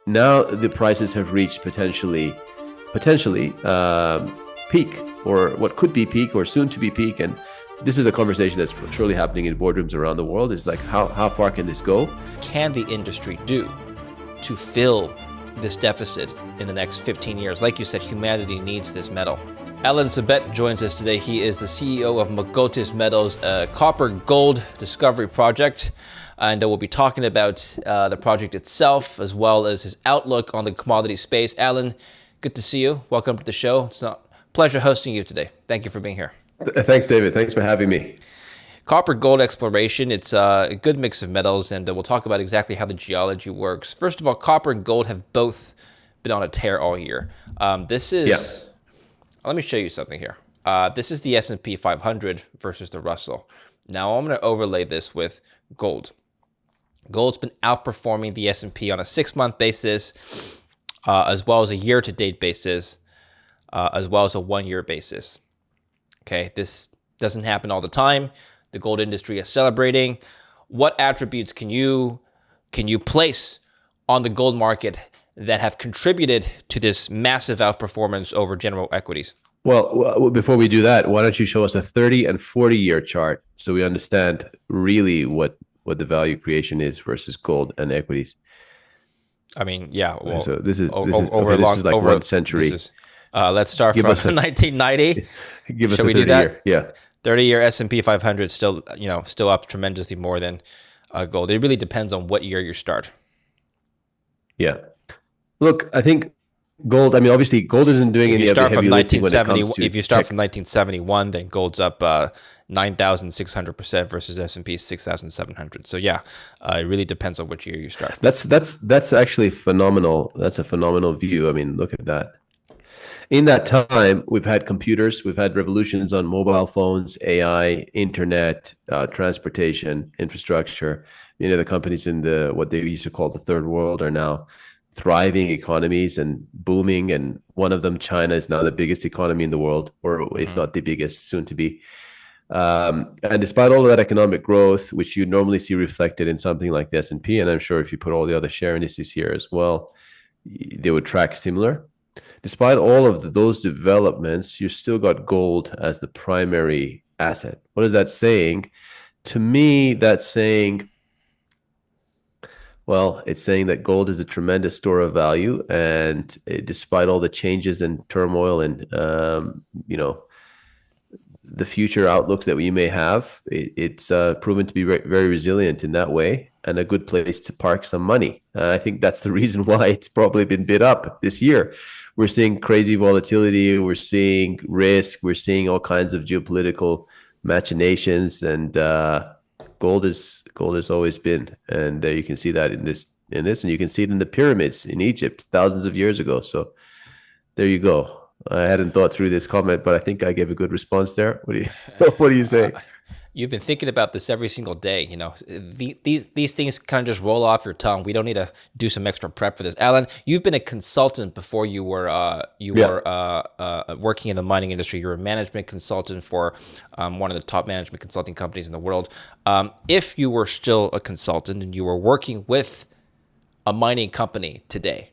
now the prices have reached potentially peak, or what could be peak or soon to be peak. And this is a conversation that's surely happening in boardrooms around the world, is like, how far can this go? Can the industry do to fill this deficit in the next 15 years? Like you said, humanity needs this metal. Alan Sabet joins us today. He is the CEO of Mogotes Metals, a copper gold discovery project. And we'll be talking about the project itself, as well as his outlook on the commodity space. Alan, good to see you. Welcome to the show. It's a pleasure hosting you today. Thank you for being here. Thanks, David. Thanks for having me. Copper gold exploration, it's a good mix of metals, and we'll talk about exactly how the geology works. First of all, copper and gold have both been on a tear all year. Let me show you something here. This is the S&P 500 versus the Russell. Now I'm going to overlay this with gold. Gold's been outperforming the S&P on a 6-month basis, as well as a year-to-date basis, as well as a 1-year basis. Okay, this doesn't happen all the time. The gold industry is celebrating. What attributes can you place on the gold market that have contributed to this massive outperformance over general equities? Well, before we do that, why don't you show us a 30 and 40-year chart so we understand really what the value creation is versus gold and equities? I mean, yeah. Well, so this is over 1 century. Let's start from 1990. Give us a 30-year. Yeah. 30-year S&P 500 still up tremendously more than gold. It really depends on what year you start. Yeah. Look, I think gold, obviously gold isn't doing any of the heavy lifting when it comes to If you start from 1971, then gold's up 9,600% versus S&P 6,700. So yeah, it really depends on which year you start. That's actually phenomenal. That's a phenomenal view. I mean, look at that. In that time, we've had computers, we've had revolutions on mobile phones, AI, internet, transportation, infrastructure. The companies in what they used to call the third world are now thriving economies and booming. And one of them, China, is now the biggest economy in the world, or if not the biggest, soon to be. And despite all of that economic growth, which you normally see reflected in something like the S&P, and I'm sure if you put all the other share indices here as well, they would track similar. Despite all of those developments, you've still got gold as the primary asset. What is that saying? To me, that's saying, well, it's saying that gold is a tremendous store of value, and despite all the changes and turmoil and the future outlooks that we may have, it's proven to be very resilient in that way, and a good place to park some money. I think that's the reason why it's probably been bid up this year. We're seeing crazy volatility, we're seeing risk, we're seeing all kinds of geopolitical machinations, and gold has always been, and you can see that in this, and you can see it in the pyramids in Egypt thousands of years ago. So there you go. I hadn't thought through this comment, but I think I gave a good response there. What do you say? You've been thinking about this every single day. These things kind of just roll off your tongue. We don't need to do some extra prep for this. Alan, you've been a consultant before you were working in the mining industry. You're a management consultant for one of the top management consulting companies in the world. If you were still a consultant and you were working with a mining company today,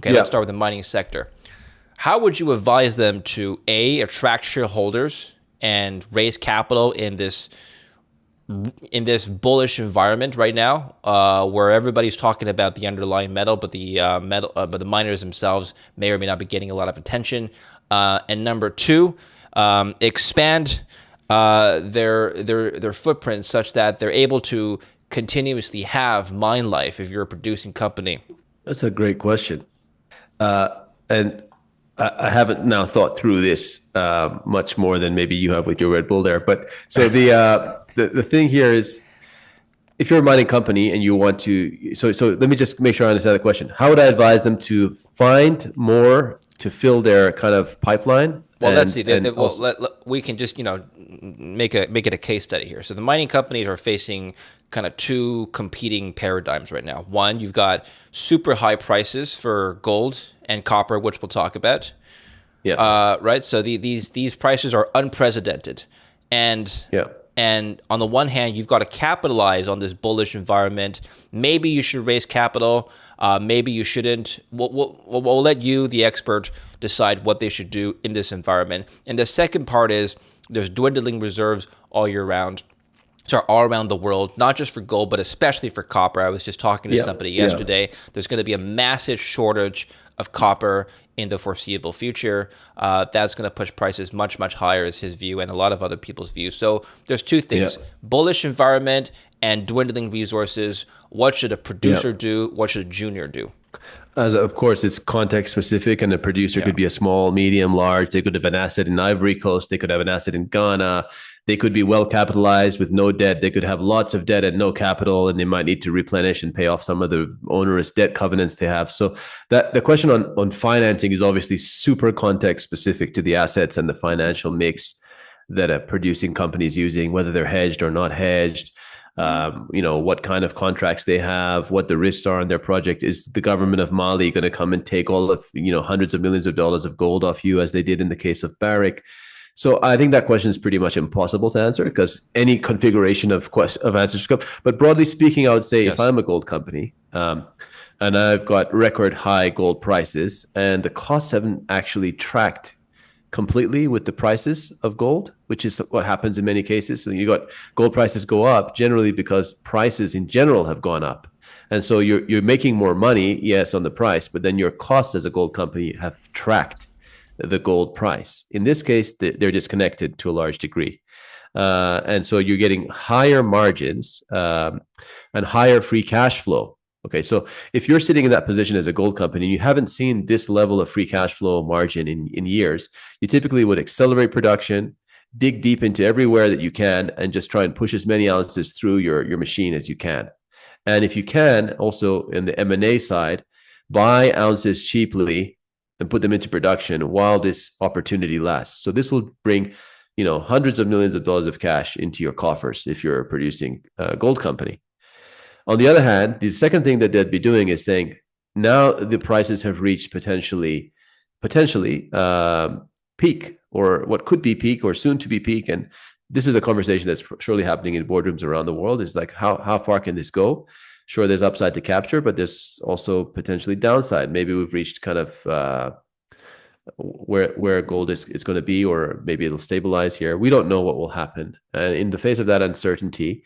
let's start with the mining sector. How would you advise them to attract shareholders and raise capital in this bullish environment right now, where everybody's talking about the underlying metal, but the miners themselves may or may not be getting a lot of attention? And number two, expand their footprint such that they're able to continuously have mine life if you're a producing company. That's a great question, and I haven't now thought through this much more than maybe you have with your Red Bull there. But so the thing here is, if you're a mining company and you want to, so let me just make sure I understand the question. How would I advise them to find more to fill their kind of pipeline? Well, let's see. We can just make it a case study here. So the mining companies are facing kind of two competing paradigms right now. One, you've got super high prices for gold and copper, which we'll talk about. Yeah. Right. So these prices are unprecedented, and And on the one hand, you've got to capitalize on this bullish environment. Maybe you should raise capital. Maybe you shouldn't. We'll let you, the expert, decide what they should do in this environment. And the second part is there's dwindling reserves all year round. So all around the world, not just for gold, but especially for copper. I was just talking to somebody yesterday. There's going to be a massive shortage of copper in the foreseeable future. That's going to push prices much, much higher is his view and a lot of other people's views. So there's two things, bullish environment and dwindling resources. What should a producer do? What should a junior do? As of course, it's context specific, and a producer could be a small, medium, large. They could have an asset in Ivory Coast. They could have an asset in Ghana. They could be well capitalized with no debt. They could have lots of debt and no capital, and they might need to replenish and pay off some of the onerous debt covenants they have. So that the question on financing is obviously super context specific to the assets and the financial mix that a producing company is using, whether they're hedged or not hedged. What kind of contracts they have, what the risks are on their project. Is the government of Mali going to come and take all of, hundreds of millions of dollars of gold off you, as they did in the case of Barrick? So I think that question is pretty much impossible to answer, because any configuration of answers come. But broadly speaking, I would say if I'm a gold company, and I've got record high gold prices, and the costs haven't actually tracked completely with the prices of gold, which is what happens in many cases. So you got gold prices go up generally because prices in general have gone up. And so you're making more money, yes, on the price, but then your costs as a gold company have tracked the gold price. In this case, they're disconnected to a large degree. And so you're getting higher margins and higher free cash flow. Okay, so if you're sitting in that position as a gold company and you haven't seen this level of free cash flow margin in years, you typically would accelerate production, dig deep into everywhere that you can, and just try and push as many ounces through your machine as you can. And if you can, also in the M&A side, buy ounces cheaply and put them into production while this opportunity lasts. So this will bring, hundreds of millions of dollars of cash into your coffers if you're a producing gold company. On the other hand, the second thing that they'd be doing is saying, now the prices have reached potentially peak, or what could be peak or soon to be peak. And this is a conversation that's surely happening in boardrooms around the world, is like, how far can this go? Sure, there's upside to capture, but there's also potentially downside. Maybe we've reached kind of where gold is going to be, or maybe it'll stabilize here. We don't know what will happen. And in the face of that uncertainty,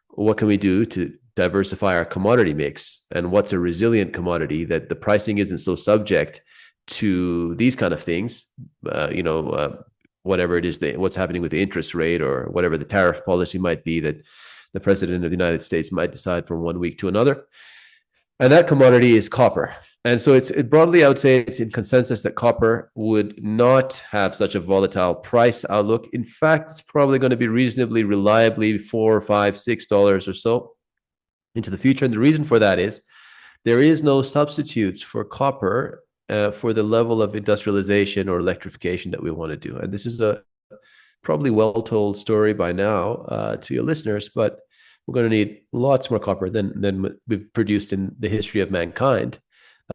what can we do to diversify our commodity mix? And what's a resilient commodity that the pricing isn't so subject to these kind of things, whatever it is, what's happening with the interest rate, or whatever the tariff policy might be that the president of the United States might decide from one week to another. And that commodity is copper. And so it broadly, I would say it's in consensus that copper would not have such a volatile price outlook. In fact, it's probably going to be reasonably reliably $4, $5, $6 or so into the future. And the reason for that is there is no substitutes for copper for the level of industrialization or electrification that we want to do. And this is a probably well-told story by now to your listeners, but we're going to need lots more copper than we've produced in the history of mankind.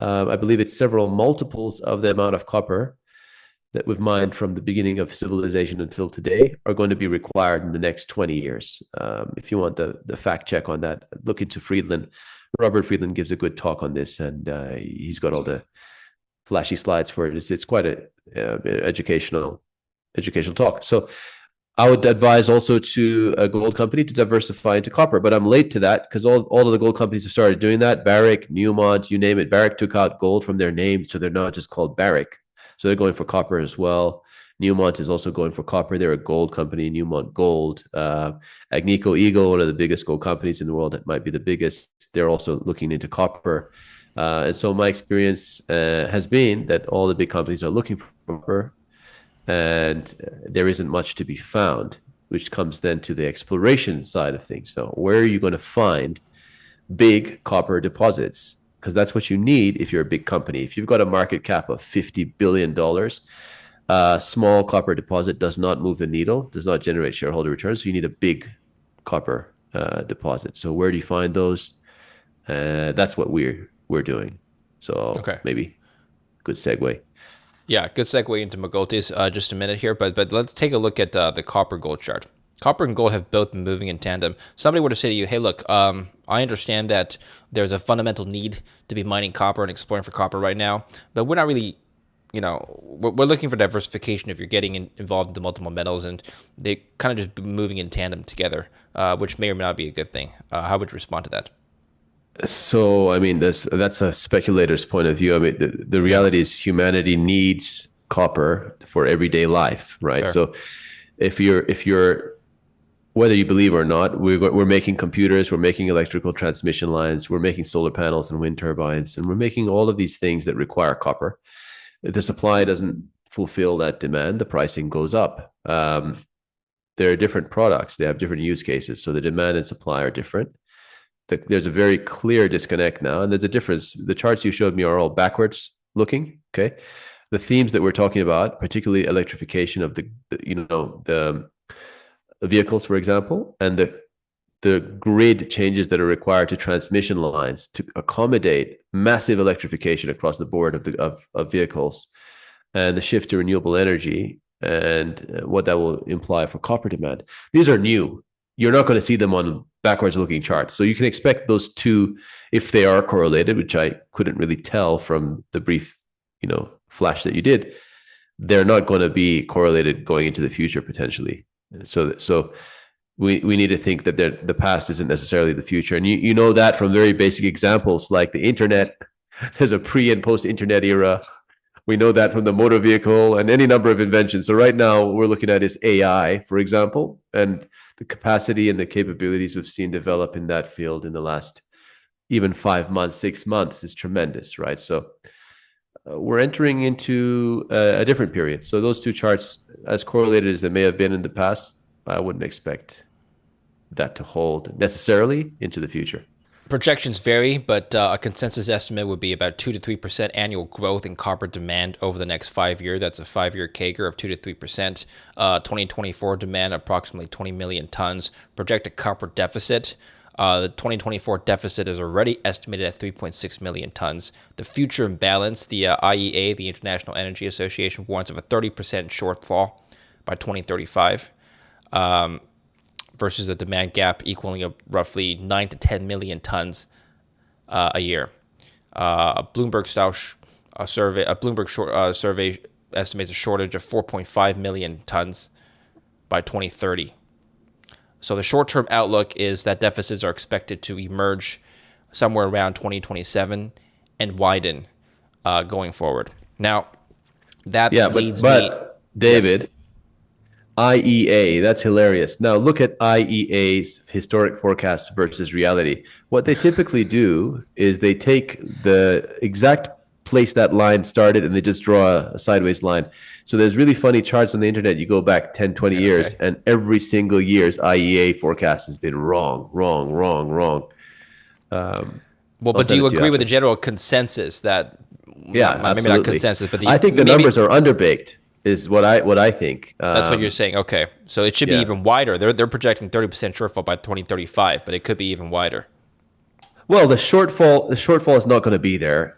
I believe it's several multiples of the amount of copper that we've mined from the beginning of civilization until today are going to be required in the next 20 years. If you want the fact check on that, look into Friedland. Robert Friedland gives a good talk on this, and he's got all the flashy slides for it. It's quite a educational talk. So I would advise also to a gold company to diversify into copper, but I'm late to that because all of the gold companies have started doing that. Barrick, Newmont, you name it. Barrick took out gold from their name, so they're not just called Barrick. So they're going for copper as well. Newmont is also going for copper. They're a gold company, Newmont Gold. Agnico Eagle, one of the biggest gold companies in the world, that might be the biggest. They're also looking into copper. And so my experience has been that all the big companies are looking for copper, and there isn't much to be found, which comes then to the exploration side of things. So where are you going to find big copper deposits? Because that's what you need if you're a big company. If you've got a market cap of $50 billion, small copper deposit does not move the needle, does not generate shareholder returns. So you need a big copper deposit. So where do you find those? That's what we're doing. So maybe good segue. Yeah, good segue into Mogotes just a minute here, but let's take a look at the copper gold chart. Copper and gold have both been moving in tandem. Somebody were to say to you, hey, look, I understand that there's a fundamental need to be mining copper and exploring for copper right now, but we're not really, we're looking for diversification if you're getting involved in the multiple metals, and they kind of just be moving in tandem together, which may or may not be a good thing. How would you respond to that? So, I mean, that's a speculator's point of view. I mean, the reality is humanity needs copper for everyday life, right? Fair. So if you're whether you believe or not, we're making computers, we're making electrical transmission lines, we're making solar panels and wind turbines, and we're making all of these things that require copper. If the supply doesn't fulfill that demand, the pricing goes up. There are different products, they have different use cases, so the demand and supply are different. There's a very clear disconnect now, and there's a difference. The charts you showed me are all backwards looking. Okay, the themes that we're talking about, particularly electrification of the vehicles, for example, and the grid changes that are required to transmission lines to accommodate massive electrification across the board of vehicles, and the shift to renewable energy, and what that will imply for copper demand. These are new. You're not going to see them on backwards looking charts. So you can expect those two, if they are correlated, which I couldn't really tell from the brief, flash that you did, they're not going to be correlated going into the future potentially. So we need to think that the past isn't necessarily the future. And you know that from very basic examples like the internet. There's a pre and post internet era. We know that from the motor vehicle and any number of inventions. So right now we're looking at is AI, for example, and the capacity and the capabilities we've seen develop in that field in the last even 5 months, 6 months is tremendous, right? So we're entering into a different period. So those two charts, as correlated as they may have been in the past, I wouldn't expect that to hold necessarily into the future. Projections vary, but a consensus estimate would be about 2 to 3% annual growth in copper demand over the next 5 years. That's a 5-year CAGR of 2 to 3%. 2024 demand approximately 20 million tons. Projected copper deficit. The 2024 deficit is already estimated at 3.6 million tons. The future imbalance, the IEA, the International Energy Association, warns of a 30% shortfall by 2035. Versus a demand gap equaling roughly 9 to 10 million tons a year. A Bloomberg survey estimates a shortage of 4.5 million tons by 2030. So the short-term outlook is that deficits are expected to emerge somewhere around 2027 and widen going forward. Now, that leads me, David. Yes. IEA, that's hilarious. Now look at IEA's historic forecasts versus reality. What they typically do is they take the exact place that line started and they just draw a sideways line. So there's really funny charts on the internet. You go back 10, 20 years, and every single year's IEA forecast has been wrong. Well, but do you agree with the general consensus that, yeah, maybe absolutely. not consensus, but I think the numbers are underbaked. Is what I think. That's what you're saying. Okay, so it should be even wider. They're projecting 30% shortfall by 2035, but it could be even wider. Well, the shortfall is not going to be there.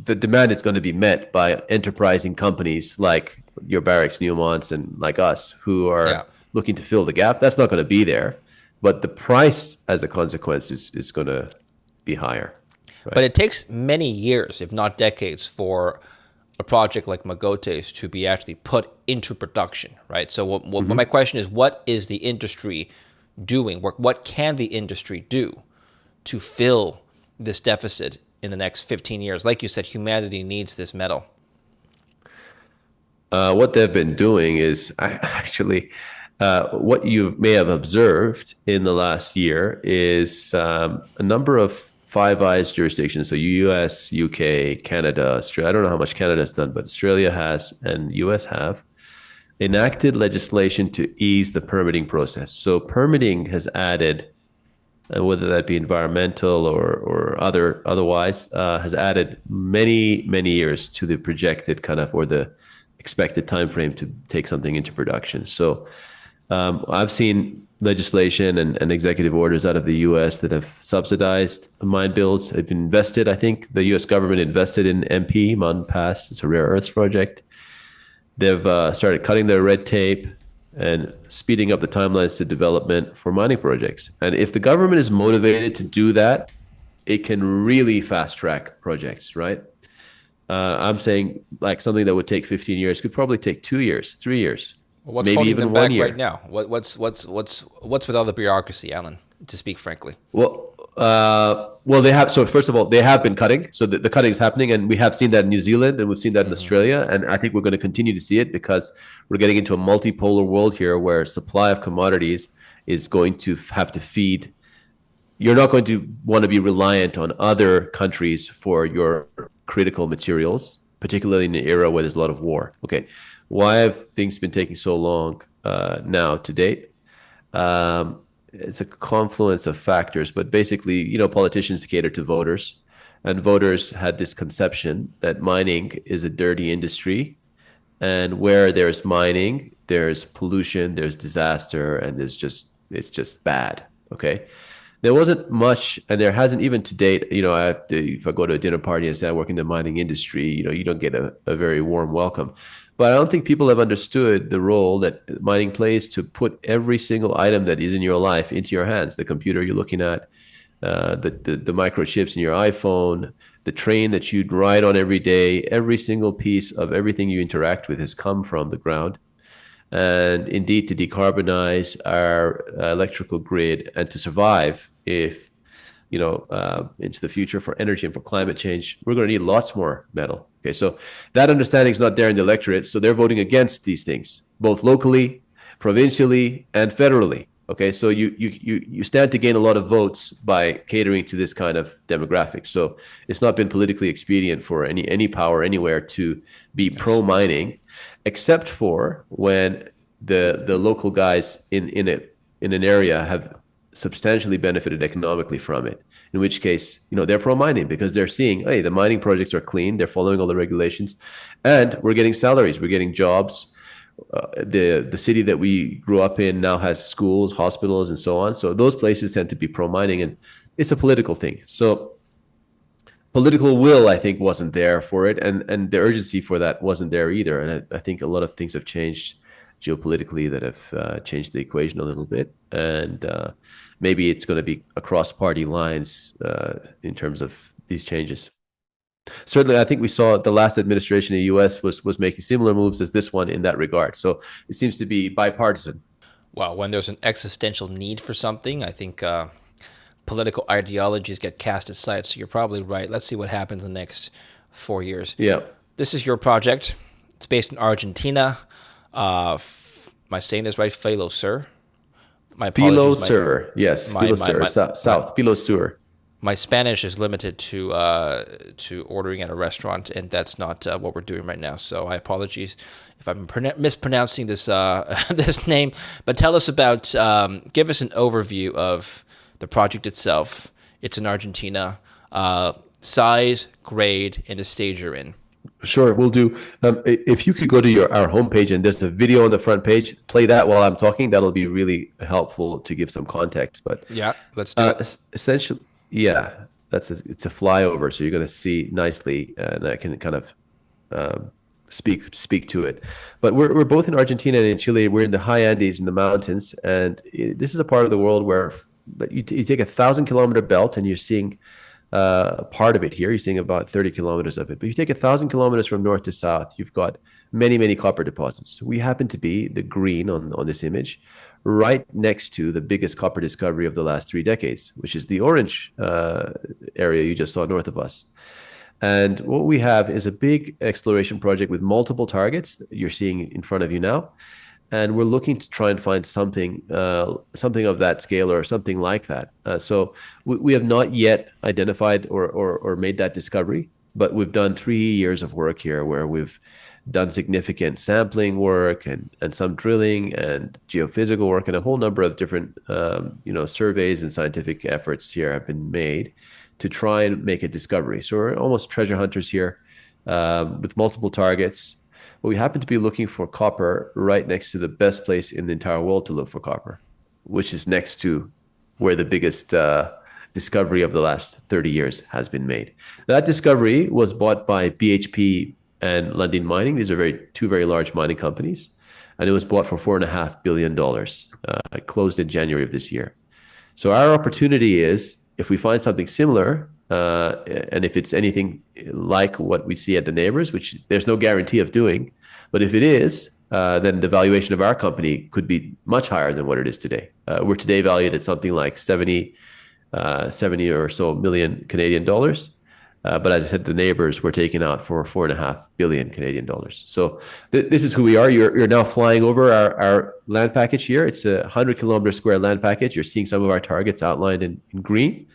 The demand is going to be met by enterprising companies like your Barracks, Newmonts, and like us, who are looking to fill the gap. That's not going to be there, but the price, as a consequence, is going to be higher. Right? But it takes many years, if not decades, for a project like Mogotes to be actually put into production, right? So my question is, what is the industry doing? What can the industry do to fill this deficit in the next 15 years? Like you said, humanity needs this metal. What they've been doing is actually what you may have observed in the last year is a number of Five Eyes jurisdictions, so US, UK, Canada, Australia. I don't know how much Canada has done, but Australia has and US have enacted legislation to ease the permitting process. So permitting has added, whether that be environmental or otherwise, has added many years to the projected or the expected time frame to take something into production. So I've seen legislation and executive orders out of the U.S. that have subsidized mine builds. They've invested, I think the U.S. government invested in Mountain Pass. It's a rare earths project. They've started cutting their red tape. and speeding up the timelines to development for mining projects. And if the government is motivated to do that, it can really fast track projects, right? I'm saying like something that would take 15 years could probably take 2 years, 3 years, Well, what's maybe holding even them one back right year. now? What's with all the bureaucracy, Alan? To speak frankly. Well, they have. So first of all, they have been cutting. So the cutting is happening, and we have seen that in New Zealand, and we've seen that in Hmm. Australia, and I think we're going to continue to see it because we're getting into a multipolar world here, where supply of commodities is going to have to feed. You're not going to want to be reliant on other countries for your critical materials, particularly in an era where there's a lot of war. Okay, why have things been taking so long now to date? It's a confluence of factors, but basically, politicians cater to voters, and voters had this conception that mining is a dirty industry, and where there's mining, there's pollution, there's disaster, and it's just bad. Okay, there wasn't much, and there hasn't even to date. If I go to a dinner party and say I work in the mining industry, you don't get a very warm welcome. But I don't think people have understood the role that mining plays to put every single item that is in your life into your hands. The computer you're looking at, the microchips in your iPhone, the train that you ride on every day, every single piece of everything you interact with has come from the ground. And indeed, to decarbonize our electrical grid and to survive, if into the future for energy and for climate change, we're going to need lots more metal. Okay, so that understanding is not there in the electorate, so they're voting against these things, both locally, provincially, and federally. Okay, so you stand to gain a lot of votes by catering to this kind of demographic. So it's not been politically expedient for any power anywhere to be pro mining, except for when the local guys in an area have substantially benefited economically from it. In which case, they're pro mining because they're seeing, hey, the mining projects are clean, they're following all the regulations, and we're getting salaries, we're getting jobs. The city that we grew up in now has schools, hospitals, and so on. So those places tend to be pro mining, and it's a political thing. So political will, I think, wasn't there for it, and the urgency for that wasn't there either. And I think a lot of things have changed geopolitically that have changed the equation a little bit, and maybe it's going to be across party lines in terms of these changes. Certainly, I think we saw the last administration in the U.S. was making similar moves as this one in that regard. So it seems to be bipartisan. Well, when there's an existential need for something, I think political ideologies get cast aside. So you're probably right. Let's see what happens in the next 4 years. Yeah. This is your project. It's based in Argentina. Am I saying this right? Filo Sur? My Filo apologies. Sur. Yes. Filo Sur. South. Filo Sur. My Spanish is limited to ordering at a restaurant, and that's not what we're doing right now. So I apologize if I'm mispronouncing this this name. But tell us about, give us an overview of the project itself. It's in Argentina. Size, grade, and the stage you're in. Sure, we'll do. If you could go to our homepage and there's a video on the front page, play that while I'm talking. That'll be really helpful to give some context. But yeah, let's do it. Essentially, yeah, it's a flyover, so you're going to see nicely, and I can kind of speak to it. But we're both in Argentina and in Chile. We're in the high Andes in the mountains, and this is a part of the world where you take a 1,000-kilometer belt, and you're seeing part of it here. You're seeing about 30 kilometers of it. But you take 1,000 kilometers from north to south, you've got many copper deposits. We happen to be the green on this image, right next to the biggest copper discovery of the last 3 decades, which is the orange area you just saw north of us. And what we have is a big exploration project with multiple targets that you're seeing in front of you now. And we're looking to try and find something of that scale or something like that. So we have not yet identified or made that discovery, but we've done 3 years of work here where we've done significant sampling work and some drilling and geophysical work, and a whole number of different surveys and scientific efforts here have been made to try and make a discovery. So we're almost treasure hunters here with multiple targets. But we happen to be looking for copper right next to the best place in the entire world to look for copper, which is next to where the biggest discovery of the last 30 years has been made. That discovery was bought by BHP and Lundin Mining. These are two very large mining companies. and it was bought for $4.5 billion. It closed in January of this year. So our opportunity is, if we find something similar, and if it's anything like what we see at the neighbors, which there's no guarantee of doing, but if it is, then the valuation of our company could be much higher than what it is today. We're today valued at something like 70 or so million Canadian dollars. But as I said, the neighbors were taken out for 4.5 billion Canadian dollars. So this is who we are. You're now flying over our land package here. It's a 100-kilometer square land package. You're seeing some of our targets outlined in green.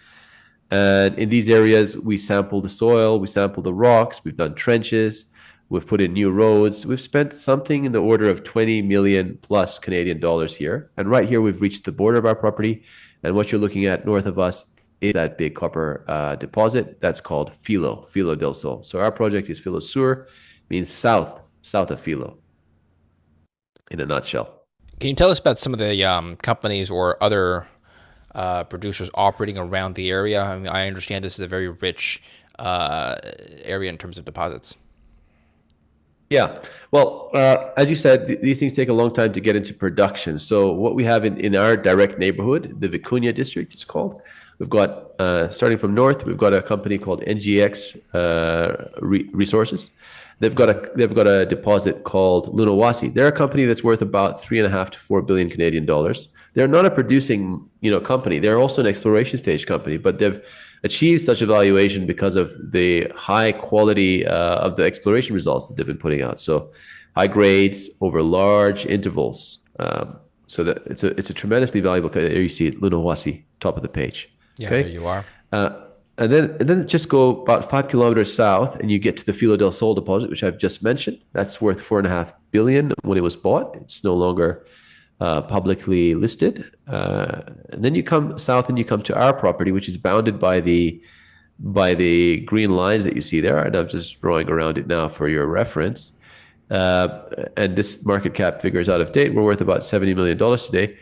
And in these areas, we sample the soil, we sample the rocks, we've done trenches, we've put in new roads. We've spent something in the order of 20 million plus Canadian dollars here. And right here, we've reached the border of our property. And what you're looking at north of us is that big copper deposit. That's called Filo del Sol. So our project is Filo Sur, means south of Filo, in a nutshell. Can you tell us about some of the companies or other producers operating around the area? I mean, I understand this is a very rich area in terms of deposits. Yeah. Well, as you said, these things take a long time to get into production. So what we have in our direct neighborhood, the Vicuña district, it's called, we've got, starting from north, we've got a company called NGX Resources. They've got a deposit called Lunahuasi. They're a company that's worth about 3.5 to 4 billion Canadian dollars. They're not a producing, company. They're also an exploration stage company, but they've achieved such a valuation because of the high quality of the exploration results that they've been putting out. So high grades over large intervals. So that it's a tremendously valuable. There you see it, Lunahuasi, top of the page. Yeah, okay? There you are. And then just go about 5 kilometers south, and you get to the Filo del Sol deposit, which I've just mentioned. That's worth 4.5 billion when it was bought. It's no longer publicly listed. And then you come south and you come to our property, which is bounded by the green lines that you see there. And I'm just drawing around it now for your reference. And this market cap figure is out of date. We're worth about $70 million today.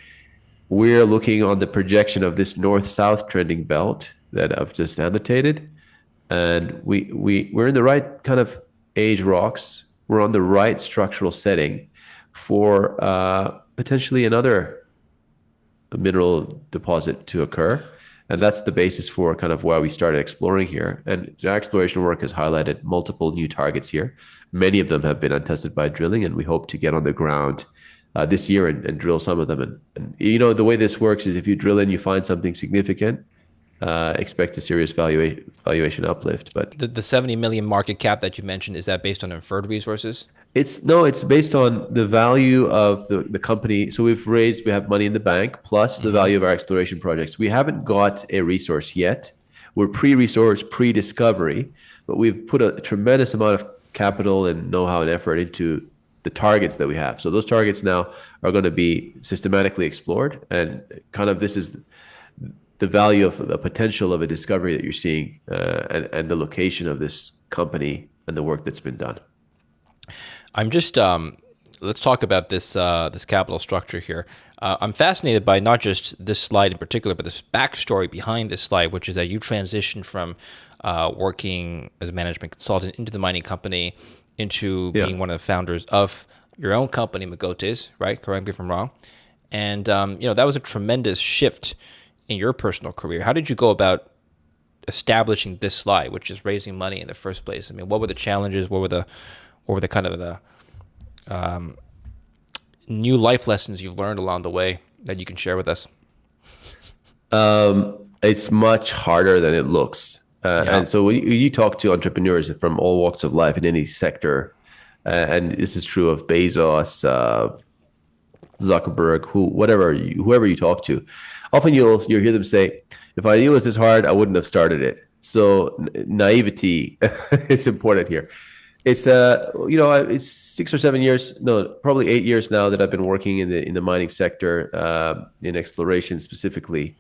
We're looking on the projection of this north-south trending belt that I've just annotated. And we're in the right kind of age rocks. We're on the right structural setting for potentially another mineral deposit to occur. And that's the basis for kind of why we started exploring here. And our exploration work has highlighted multiple new targets here. Many of them have been untested by drilling, and we hope to get on the ground this year and drill some of them. And the way this works is if you drill in, you find something significant, expect a serious valuation uplift. But the 70 million market cap that you mentioned, is that based on inferred resources? It's based on the value of the company. So we have money in the bank plus the value of our exploration projects. We haven't got a resource yet. We're pre-resource, pre-discovery, but we've put a tremendous amount of capital and know-how and effort into the targets that we have. So those targets now are going to be systematically explored, and kind of this is the value of the potential of a discovery that you're seeing, and the location of this company and the work that's been done. I'm just let's talk about this capital structure here. I'm fascinated by not just this slide in particular, but this backstory behind this slide, which is that you transitioned from working as a management consultant into the mining company into being one of the founders of your own company, Mogotes, right? Correct me if I'm wrong. And that was a tremendous shift in your personal career. How did you go about establishing this slide, which is raising money in the first place? I mean, what were the challenges? What were the kind of the new life lessons you've learned along the way that you can share with us? It's much harder than it looks. And so when you talk to entrepreneurs from all walks of life in any sector, and this is true of Bezos, Zuckerberg, whoever you talk to, often you'll hear them say, "If I knew it was this hard, I wouldn't have started it." So naivety is important here. It's it's 6 or 7 years, no, probably 8 years now that I've been working in the mining sector, in exploration specifically.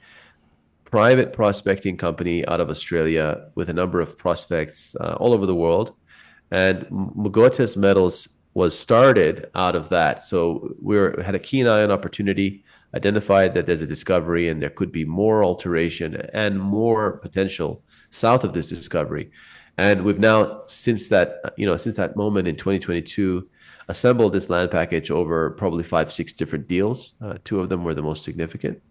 Private prospecting company out of Australia with a number of prospects all over the world, and Mogotes Metals was started out of that. So we had a keen eye on opportunity, identified that there's a discovery and there could be more alteration and more potential south of this discovery. And we've now, since that moment in 2022, assembled this land package over probably 5, 6 different deals. Two of them were the most significant.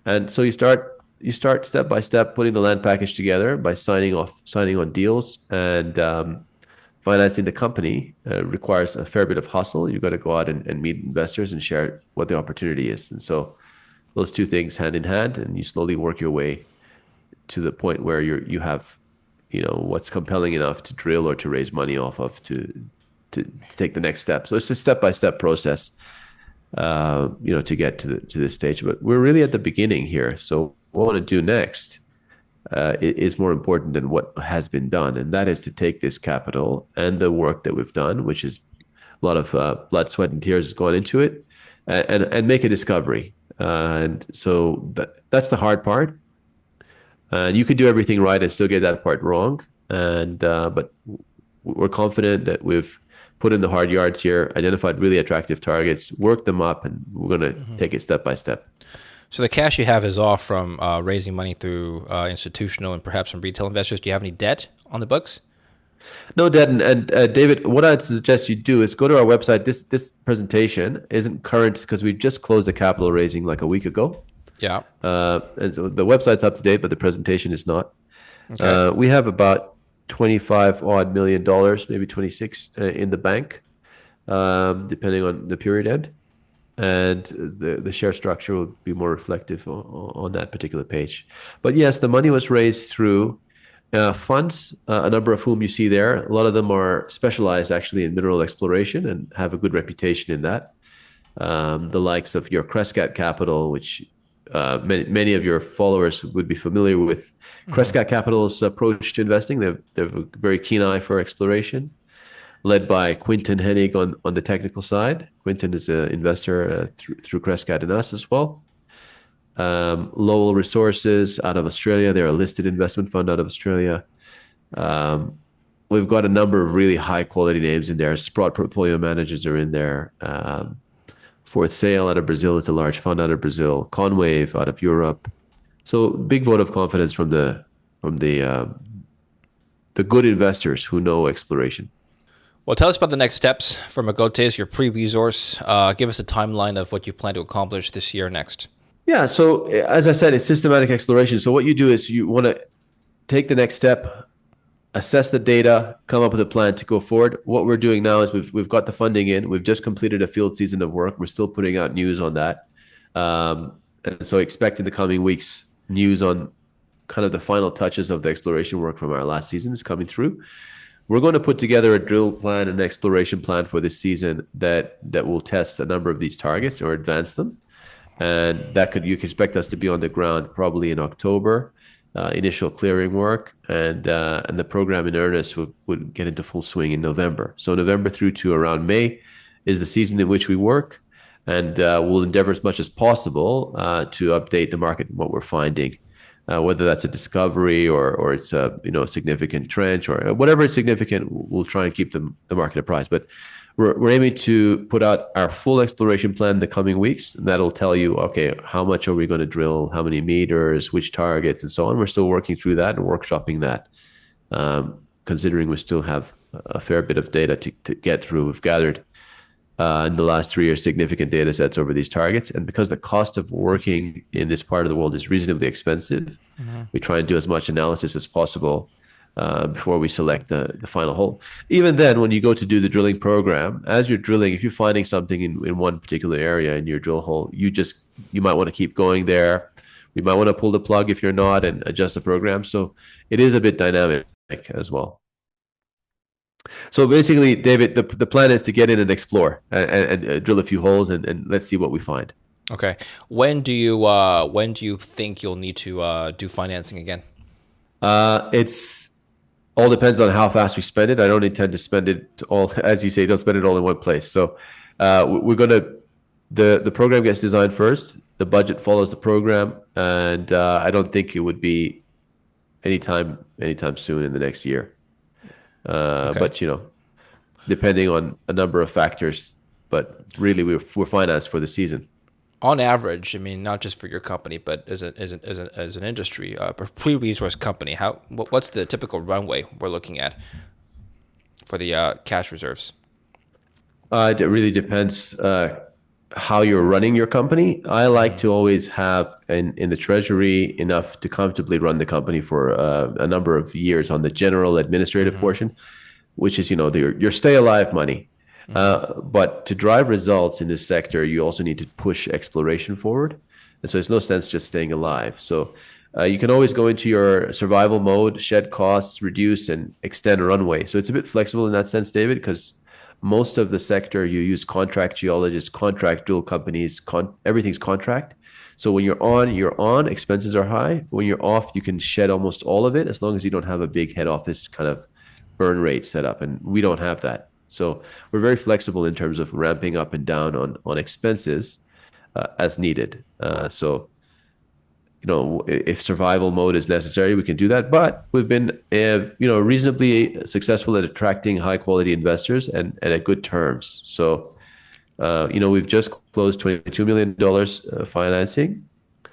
And so you start step by step putting the land package together by signing on deals, and financing the company requires a fair bit of hustle. You've got to go out and meet investors and share what the opportunity is. And so those two things hand in hand, and you slowly work your way to the point where you have, what's compelling enough to drill or to raise money off of to take the next step. So it's a step by step process, to get to this stage. But we're really at the beginning here. So what I want to do next is more important than what has been done, and that is to take this capital and the work that we've done, which is a lot of blood, sweat, and tears has gone into it, and make a discovery. And so that's the hard part. And you could do everything right and still get that part wrong. And but we're confident that we've put in the hard yards here, identified really attractive targets, worked them up, and we're going to take it step by step. So the cash you have is all from raising money through institutional and perhaps some retail investors. Do you have any debt on the books? No, debt. And David, what I'd suggest you do is go to our website. This presentation isn't current because we just closed the capital raising like a week ago. Yeah. And so the website's up to date, but the presentation is not. Okay. We have about $25 million, maybe 26 in the bank, depending on the period end. And the share structure will be more reflective on that particular page. But yes, the money was raised through funds, a number of whom you see there. A lot of them are specialized actually in mineral exploration and have a good reputation in that. The likes of your Crescat Capital, which many of your followers would be familiar with. Crescat Capital's approach to investing. They have a very keen eye for exploration, led by Quinton Hennig on the technical side. Quinton is an investor through Crescat and us as well. Lowell Resources out of Australia. They're a listed investment fund out of Australia. We've got a number of really high quality names in there. Sprott Portfolio Managers are in there. Fourth Sail out of Brazil. It's a large fund out of Brazil. Conwave out of Europe. So big vote of confidence from the good investors who know exploration. Well, tell us about the next steps for Mogotes, your pre-resource. Give us a timeline of what you plan to accomplish this year next. Yeah. So as I said, it's systematic exploration. So what you do is you want to take the next step, assess the data, come up with a plan to go forward. What we're doing now is we've got the funding in. We've just completed a field season of work. We're still putting out news on that. And so expect in the coming weeks news on kind of the final touches of the exploration work from our last season is coming through. We're going to put together a drill plan and exploration plan for this season that will test a number of these targets or advance them. And you can expect us to be on the ground probably in October. Initial clearing work, and the program in earnest would get into full swing in November. So November through to around May is the season in which we work, and we'll endeavor as much as possible to update the market on what we're finding, whether that's a discovery or it's a significant trench or whatever is significant. We'll try and keep the market apprised. But we're aiming to put out our full exploration plan in the coming weeks, and that'll tell you, okay, how much are we going to drill, how many meters, which targets, and so on. We're still working through that and workshopping that, considering we still have a fair bit of data to get through. We've gathered in the last 3 years significant data sets over these targets, and because the cost of working in this part of the world is reasonably expensive, we try and do as much analysis as possible before we select the final hole. Even then, when you go to do the drilling program, as you're drilling, if you're finding something in one particular area in your drill hole, you might want to keep going there. We might want to pull the plug if you're not and adjust the program. So it is a bit dynamic as well. So basically, David, the plan is to get in and explore and drill a few holes and let's see what we find. Okay. When do you think you'll need to do financing again? It's all depends on how fast we spend it. I don't intend to spend it all, as you say, don't spend it all in one place. So the program gets designed first, the budget follows the program, and I don't think it would be anytime soon in the next year. Okay. But depending on a number of factors, but really we're financed for the season. on average, I mean, not just for your company, but as an industry, a pre-resource company, what's the typical runway we're looking at for the cash reserves? It really depends how you're running your company. I like to always have in the treasury enough to comfortably run the company for a number of years on the general administrative portion, which is your stay alive money. But to drive results in this sector, you also need to push exploration forward. And so there's no sense just staying alive. So you can always go into your survival mode, shed costs, reduce, and extend runway. So it's a bit flexible in that sense, David, because most of the sector you use contract geologists, contract drill companies, everything's contract. So when you're on, expenses are high. When you're off, you can shed almost all of it as long as you don't have a big head office kind of burn rate set up. And we don't have that. So we're very flexible in terms of ramping up and down on expenses as needed. So if survival mode is necessary, we can do that. But we've been reasonably successful at attracting high quality investors and at good terms. So we've just closed $22 million financing.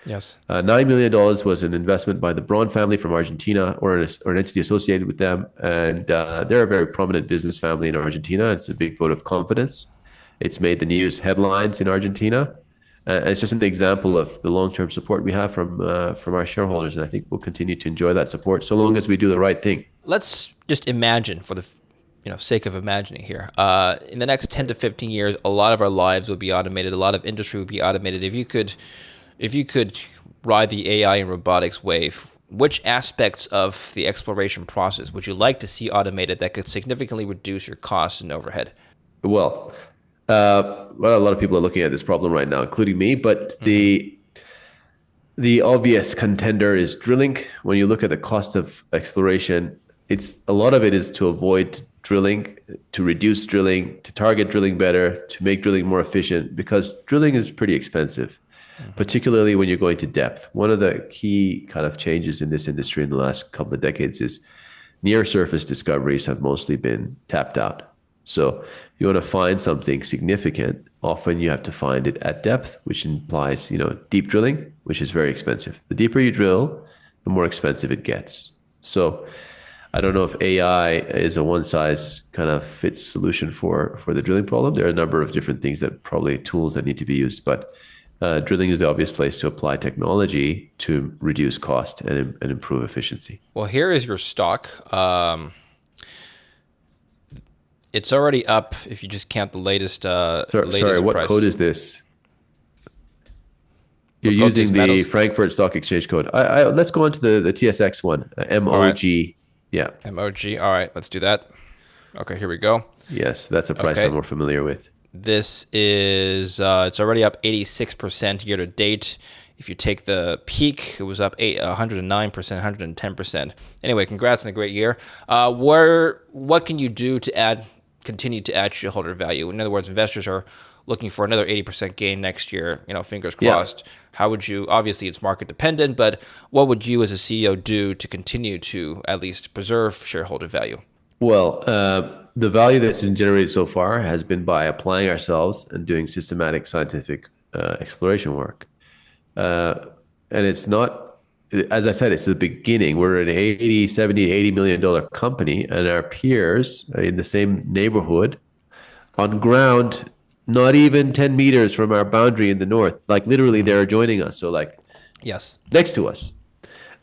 Yes. $9 million was an investment by the Braun family from Argentina, or an entity associated with them. And they're a very prominent business family in Argentina. It's a big vote of confidence. It's made the news headlines in Argentina. It's just an example of the long-term support we have from our shareholders. And I think we'll continue to enjoy that support so long as we do the right thing. Let's just imagine, for the sake of imagining here, in the next 10 to 15 years, a lot of our lives will be automated. A lot of industry will be automated. If you could ride the AI and robotics wave, which aspects of the exploration process would you like to see automated that could significantly reduce your costs and overhead? Well, a lot of people are looking at this problem right now, including me, but the obvious contender is drilling. When you look at the cost of exploration, a lot of it is to avoid drilling, to reduce drilling, to target drilling better, to make drilling more efficient, because drilling is pretty expensive. Particularly when you're going to depth. One of the key kind of changes in this industry in the last couple of decades is near surface discoveries have mostly been tapped out. So if you want to find something significant, often you have to find it at depth, which implies, deep drilling, which is very expensive. The deeper you drill, the more expensive it gets. So I don't know if AI is a one size kind of fits solution for the drilling problem. There are a number of different things tools that need to be used, but drilling is the obvious place to apply technology to reduce cost and improve efficiency. Well, here is your stock. It's already up if you just count the latest. Sorry, what price. Code is this? You're using the Metals. Frankfurt Stock Exchange code. Let's go on to the TSX one, MOG. Right. Yeah. MOG. All right, let's do that. Okay, here we go. Yes, that's a price I'm more familiar with. This is, it's already up 86% year to date. If you take the peak, it was up 109%, 110%. Anyway, congrats on a great year. What can you do to continue to add shareholder value? In other words, investors are looking for another 80% gain next year, fingers crossed. Yeah. How would you, obviously it's market dependent, but what would you as a CEO do to continue to at least preserve shareholder value? Well, the value that's been generated so far has been by applying ourselves and doing systematic scientific exploration work. And it's not, as I said, it's the beginning. We're an $80 million company, and our peers in the same neighborhood on ground, not even 10 meters from our boundary in the north, like literally they're joining us. So yes, next to us,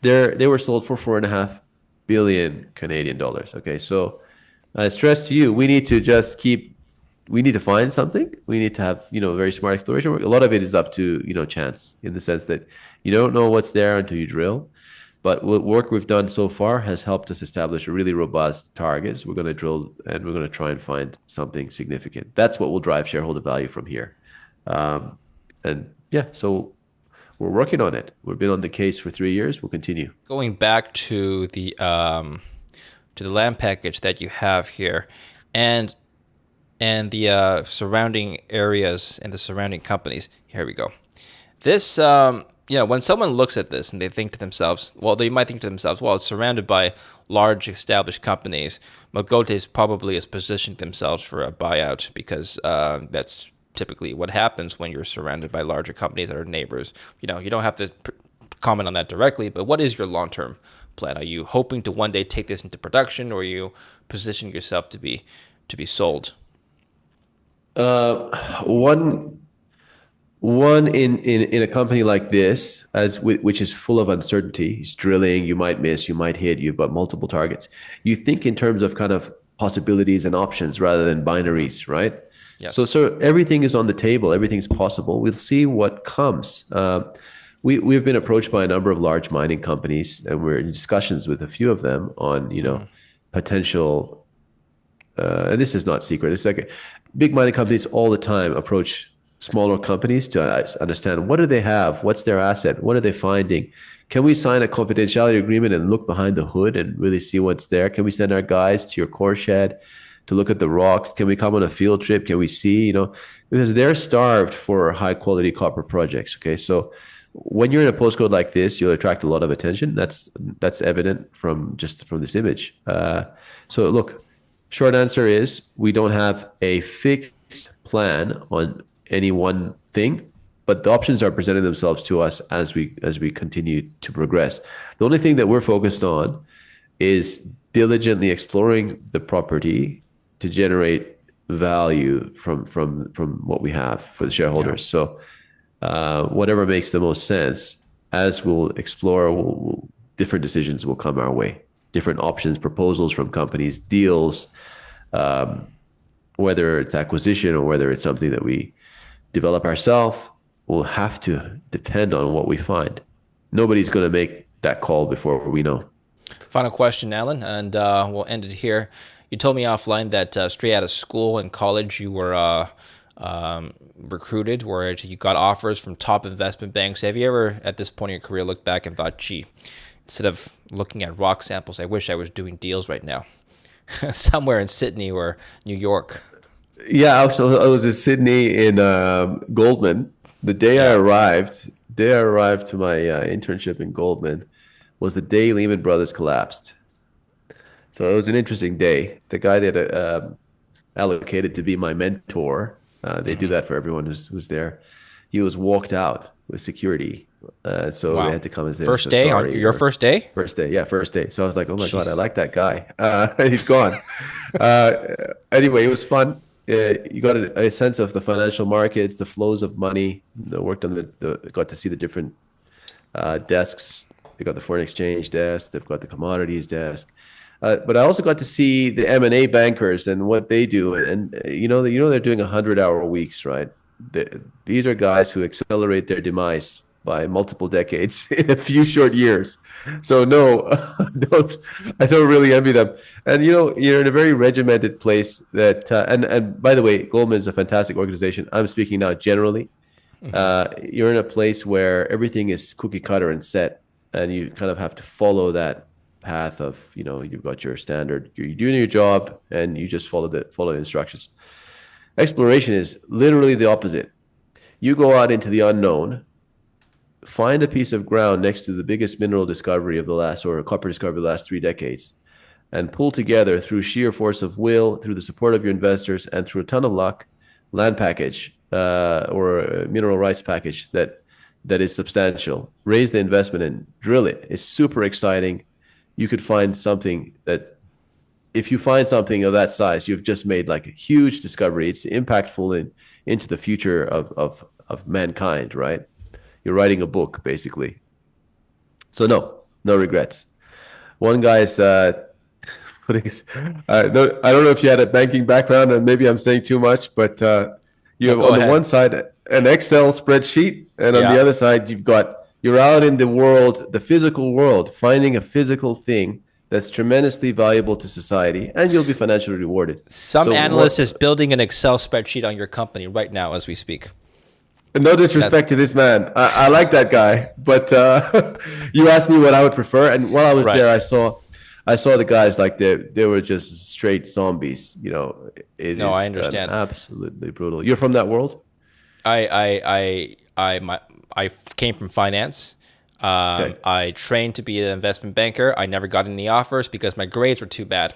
they were sold for 4.5 billion Canadian dollars. Okay. So I stress to you, we need to find something. We need to have, very smart exploration work. A lot of it is up to, chance, in the sense that you don't know what's there until you drill. But what work we've done so far has helped us establish a really robust targets. We're going to drill and we're going to try and find something significant. That's what will drive shareholder value from here. So we're working on it. We've been on the case for 3 years. We'll continue. Going back to the land package that you have here, and the surrounding areas and the surrounding companies. Here we go. This, when someone looks at this and they think to themselves, it's surrounded by large established companies. Mogotes probably is positioning themselves for a buyout because that's typically what happens when you're surrounded by larger companies that are neighbors. You don't have to comment on that directly, but what is your long-term plan? Are you hoping to one day take this into production, or are you positioning yourself to be sold? One in a company like this, which is full of uncertainty. It's drilling, you might miss, you might hit, you've got multiple targets. You think in terms of kind of possibilities and options rather than binaries, right? Yes. So everything is on the table, everything's possible. We'll see what comes. We've been approached by a number of large mining companies, and we're in discussions with a few of them on, potential. And this is not secret. It's like big mining companies all the time approach smaller companies to understand what do they have, what's their asset, what are they finding. Can we sign a confidentiality agreement and look behind the hood and really see what's there? Can we send our guys to your core shed to look at the rocks? Can we come on a field trip? Can we see, because they're starved for high quality copper projects. Okay, so when you're in a postcode like this, you'll attract a lot of attention. That's evident from this image. So look, short answer is we don't have a fixed plan on any one thing, but the options are presenting themselves to us as we continue to progress. The only thing that we're focused on is diligently exploring the property to generate value from what we have for the shareholders. Yeah. So whatever makes the most sense, as we'll explore, different decisions will come our way, different options, proposals from companies, deals, whether it's acquisition or whether it's something that we develop ourselves, will have to depend on what we find. Nobody's going to make that call before we know. Final question, Alan, and we'll end it here. You told me offline that straight out of school and college you were recruited, where you got offers from top investment banks. Have you ever, at this point in your career, looked back and thought, gee, instead of looking at rock samples, I wish I was doing deals right now, somewhere in Sydney or New York? Yeah, I was in Sydney in Goldman. The day I arrived to my internship in Goldman was the day Lehman Brothers collapsed. So it was an interesting day. The guy that allocated to be my mentor, they do that for everyone who's there. He was walked out with security. So they had to come and say, first day, sorry. Your first day? First day, yeah, first day. So I was like, oh my God, I like that guy. He's gone. Anyway, it was fun. You got a sense of the financial markets, the flows of money. Worked on got to see the different desks. They got the foreign exchange desk. They've got the commodities desk. But I also got to see the M&A bankers and what they do. And they're doing 100-hour weeks, right? These are guys who accelerate their demise by multiple decades in a few short years. So no, I don't really envy them. And you're in a very regimented place that and by the way, Goldman is a fantastic organization. I'm speaking now generally. You're in a place where everything is cookie cutter and set, and you kind of have to follow that path of, you've got your standard, you're doing your job and you just follow the instructions. Exploration is literally the opposite. You go out into the unknown, find a piece of ground next to the biggest mineral discovery of copper discovery of the last 3 decades, and pull together through sheer force of will, through the support of your investors, and through a ton of luck, land package or a mineral rights package that is substantial. Raise the investment and drill it. It's super exciting. You could find something that, if you find something of that size, you've just made like a huge discovery. It's impactful into the future of mankind, right? You're writing a book, basically. So no regrets. One guy's putting his, I don't know if you had a banking background, and maybe I'm saying too much, but you have on the one side an Excel spreadsheet, and on the other side you're out in the world, the physical world, finding a physical thing that's tremendously valuable to society, and you'll be financially rewarded. Some analyst is building an Excel spreadsheet on your company right now as we speak. No disrespect to this man. I like that guy, but you asked me what I would prefer, and while I was there, I saw the guys like they were just straight zombies. I understand. Absolutely brutal. You're from that world? I came from finance. Okay. I trained to be an investment banker. I never got any offers because my grades were too bad.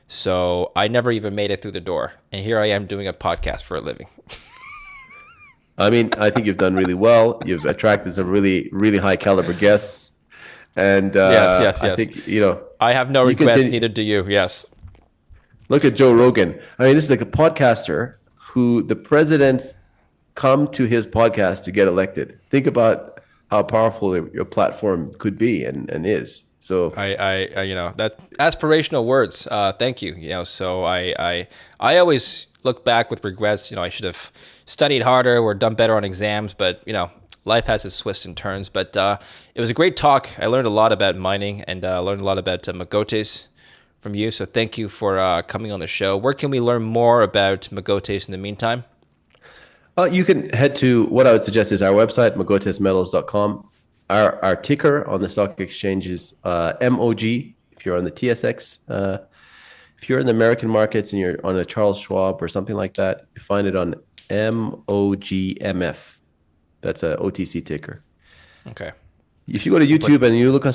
So I never even made it through the door. And here I am doing a podcast for a living. I mean, I think you've done really well. You've attracted some really, really high caliber guests, and Yes, yes, I yes. think I have no you regrets, continue. neither do you. Yes. Look at Joe Rogan. I mean, this is like a podcaster who the presidents come to his podcast to get elected. Think about how powerful your platform could be and is. So That's aspirational words. Thank you. So I always look back with regrets. I should have studied harder or done better on exams, but life has its twists and turns. But it was a great talk. I learned a lot about mining and learned a lot about Mogotes from you. So thank you for coming on the show. Where can we learn more about Mogotes in the meantime? you can head to what I would suggest is our website, mogotesmetals.com. Our ticker on the stock exchange is MOG. If you're on the TSX, if you're in the American markets and you're on a Charles Schwab or something like that, you find it on MOGMF. That's a OTC ticker. Okay. If you go to YouTube and you look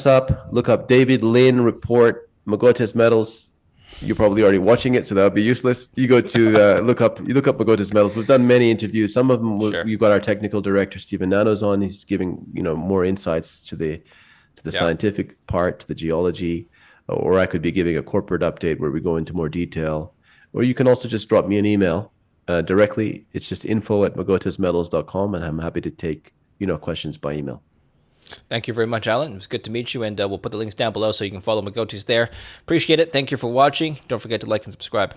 up David Lin report, Mogotes Metals. You're probably already watching it, so that would be useless. You go to look up Mogotes Metals. We've done many interviews. Some of them Sure. you've got our technical director Stephen Nanos on. He's giving more insights to the Yeah. scientific part, to the geology, or I could be giving a corporate update where we go into more detail. Or you can also just drop me an email directly. It's just info@mogotesmetals.com, and I'm happy to take questions by email. Thank you very much, Alan. It was good to meet you, and we'll put the links down below so you can follow Mogotes there. Appreciate it. Thank you for watching. Don't forget to like and subscribe.